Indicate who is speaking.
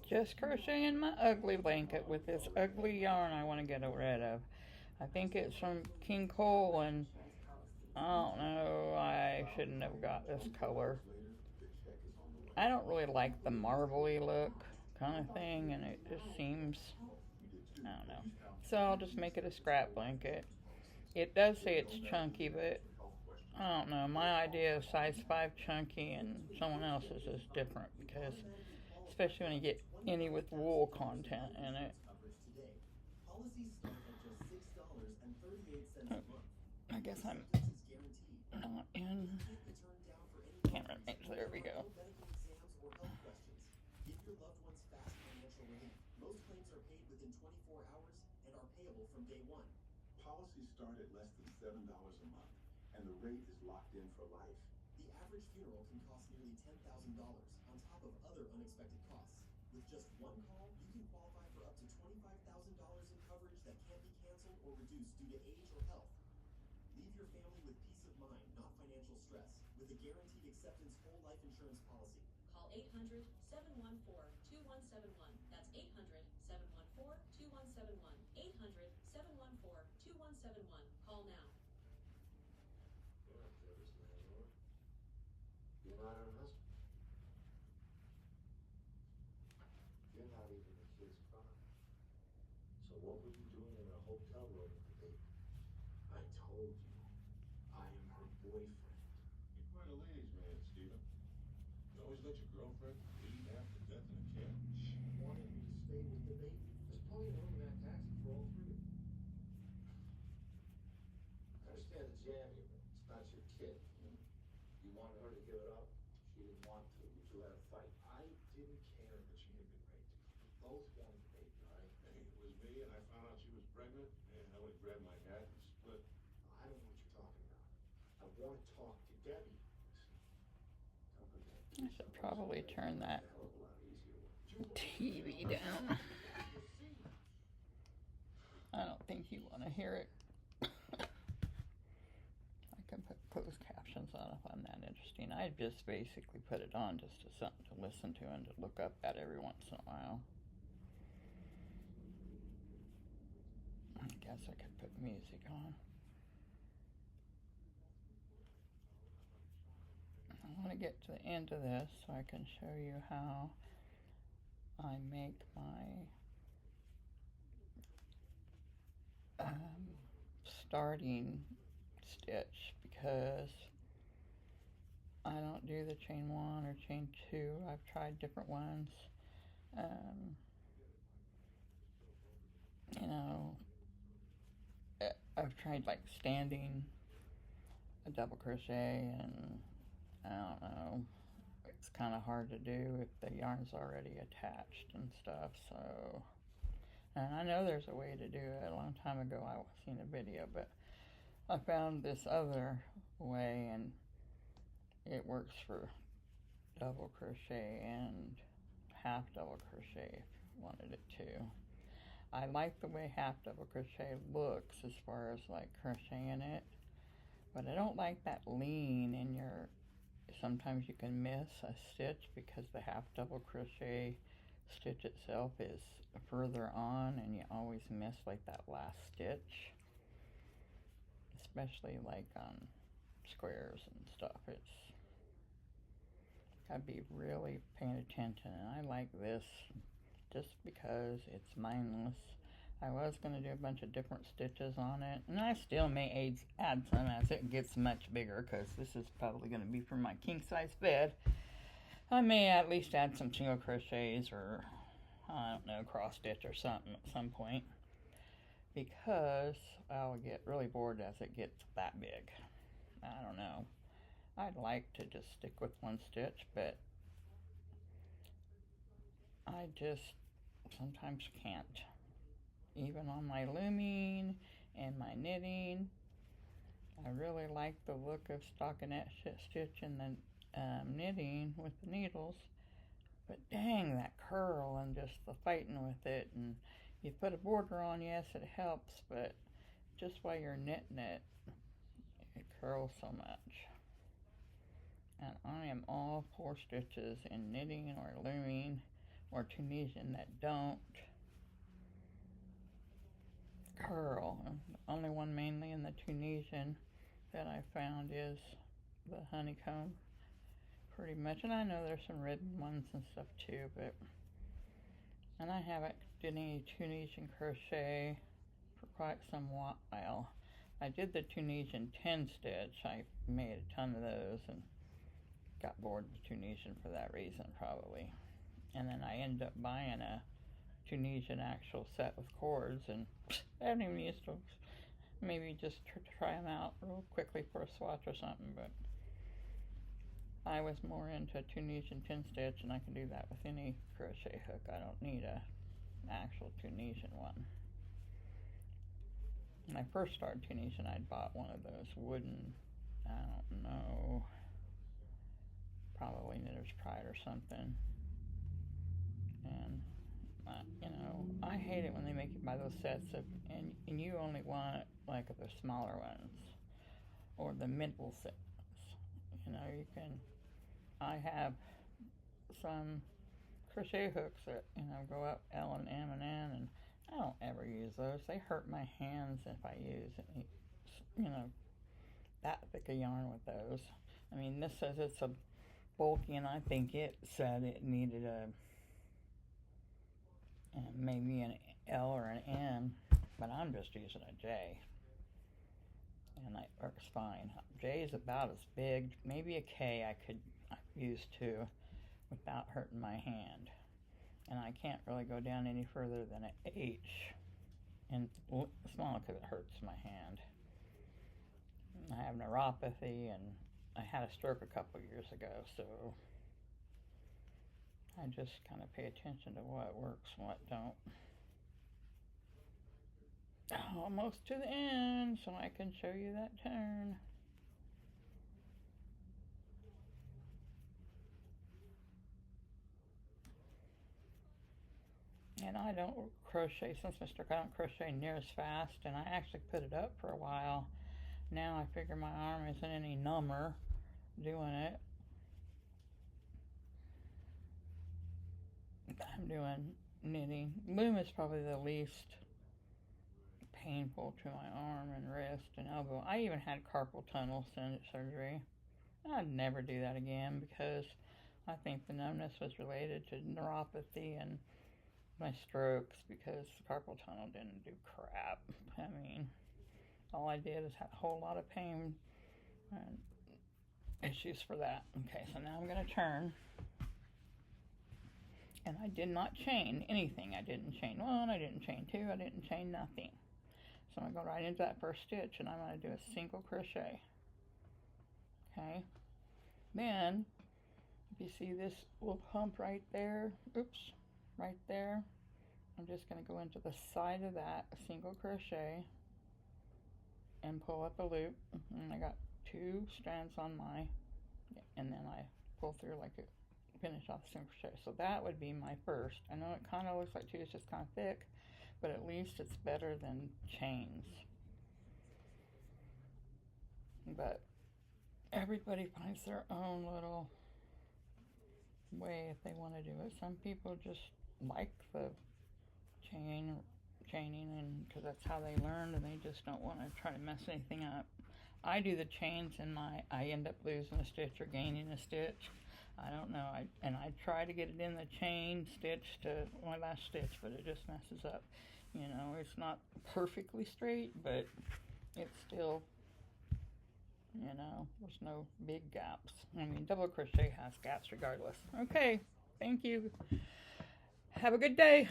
Speaker 1: Just crocheting my ugly blanket with this ugly yarn I want to get rid of. I think it's from King Cole, and I don't know, I shouldn't have got this color. I don't really like the marbly look kind of thing, and it just seems, I don't know. So I'll just make it a scrap blanket. It does say it's chunky, but I don't know. My idea of size 5 chunky and someone else's is different, because especially when you get any with wool content in it. I guess I'm not in camera range. There we go. Give your loved ones fast financial relief. Most claims are paid within 24 hours and are payable from day one. Policies start at less than $7 a month, and the rate is locked in for life. The average funeral can cost nearly $10,000 on top of other unexpected costs. With just one call, you can qualify for up to $25,000 in coverage that can't be canceled or reduced due to age or health. Leave your family with peace of mind, not financial stress, with a guaranteed acceptance whole life insurance policy. Call 800-714-2171. That's 800-714-2171. 800-714-2171. Call now.
Speaker 2: You're not her husband. You're not even the kid's father. So what were you doing in a hotel room with the baby? I told you, I am her boyfriend.
Speaker 3: You're quite a ladies' man, Stephen. You always let your girlfriend bleed after death in a cab?
Speaker 2: She wanted me to stay with the baby. There's plenty of room in that taxi for all three of you. I understand the jam you're in. It's not your kid. You wanted her to give it up. She didn't want to. You two had a fight. I didn't care that she had been raped. We both wanted the baby, all right?
Speaker 3: Hey, it was me, and I found out she was pregnant, and I would grab my hat and split.
Speaker 2: I don't know what you're talking about. I want to talk to Debbie.
Speaker 1: I should probably turn that TV down. I don't think you want to hear it. I can put closed captions on if I'm that interesting. I just basically put it on just as something to listen to and to look up at every once in a while. I guess I could put music on. I want to get to the end of this so I can show you how I make my starting stitch, because I don't do the chain 1 or chain 2. I've tried different ones. You know, I've tried like standing a double crochet, and I don't know, it's kind of hard to do if the yarn's already attached and stuff. So, and I know there's a way to do it. A long time ago I seen a video, but I found this other way, and it works for double crochet and half double crochet if you wanted it to. I like the way half double crochet looks as far as like crocheting it, but I don't like that lean in your, sometimes you can miss a stitch because the half double crochet stitch itself is further on, and you always miss like that last stitch, especially like on squares and stuff. It's gotta be really paying attention, and I like this just because it's mindless. I was going to do a bunch of different stitches on it, and I still may add some as it gets much bigger, because this is probably going to be for my king size bed. I may at least add some single crochets, or I don't know, cross stitch or something at some point, because I'll get really bored as it gets that big. I don't know. I'd like to just stick with one stitch, but I just sometimes can't. Even on my looming and my knitting, I really like the look of stockinette stitch and the knitting with the needles, but dang, that curl and just the fighting with it. And you put a border on, yes, it helps, but just while you're knitting it, it curls so much. And I am all for stitches in knitting or looming or Tunisian that don't curl. The only one mainly in the Tunisian that I found is the honeycomb, pretty much. And I know there's some ribbon ones and stuff too, but and I haven't did any Tunisian crochet for quite some while. I did the Tunisian 10 stitch. I made a ton of those and got bored with Tunisian for that reason, probably. And then I ended up buying a Tunisian actual set with cords, and I haven't even used them. Maybe just try them out real quickly for a swatch or something, but I was more into Tunisian 10 stitch, and I can do that with any crochet hook. I don't need a actual Tunisian one. When I first started Tunisian, I'd bought one of those wooden, I don't know, probably Knitter's Pride or something. And you know, I hate it when they make you buy those sets of, and you only want like the smaller ones or the middle sets. You know, you can. I have some crochet hooks that go up L and M and N, and I don't ever use those. They hurt my hands if I use that thick a yarn with those. I mean, this says it's a bulky, and I think it said it needed maybe an L or an N, but I'm just using a J, and it works fine. J is about as big, maybe a K I could use too without hurting my hand, and I can't really go down any further than an H, and small because it hurts my hand. I have neuropathy, and I had a stroke a couple years ago, so I just kind of pay attention to what works and what don't. Almost to the end, so I can show you that turn. And I don't crochet, since Mr. I don't crochet near as fast, and I actually put it up for a while. Now I figure my arm isn't any number doing it. I'm doing knitting. Loom is probably the least painful to my arm and wrist and elbow. I even had carpal tunnel surgery. I'd never do that again because I think the numbness was related to neuropathy and my strokes, because the carpal tunnel didn't do crap. I mean, all I did is have a whole lot of pain and issues for that. Okay, so now I'm going to turn. And I did not chain anything. I didn't chain one, I didn't chain two, I didn't chain nothing. So I'm going to go right into that first stitch, and I'm going to do a single crochet. Okay. Then, if you see this little hump right there, oops, right there, I'm just going to go into the side of that, a single crochet, and pull up a loop. And I got 2 strands on my, and then I pull through like a finish off the single crochet. So that would be my first. I know it kind of looks like 2, it's just kind of thick, but at least it's better than chains. But everybody finds their own little way if they want to do it. Some people just like the chaining, and because that's how they learned, and they just don't want to try to mess anything up. I do the chains, and I end up losing a stitch or gaining a stitch. I don't know. I try to get it in the chain stitch to my last stitch, but it just messes up. You know, it's not perfectly straight, but it's still, you know, there's no big gaps. I mean, double crochet has gaps regardless. Okay, thank you. Have a good day.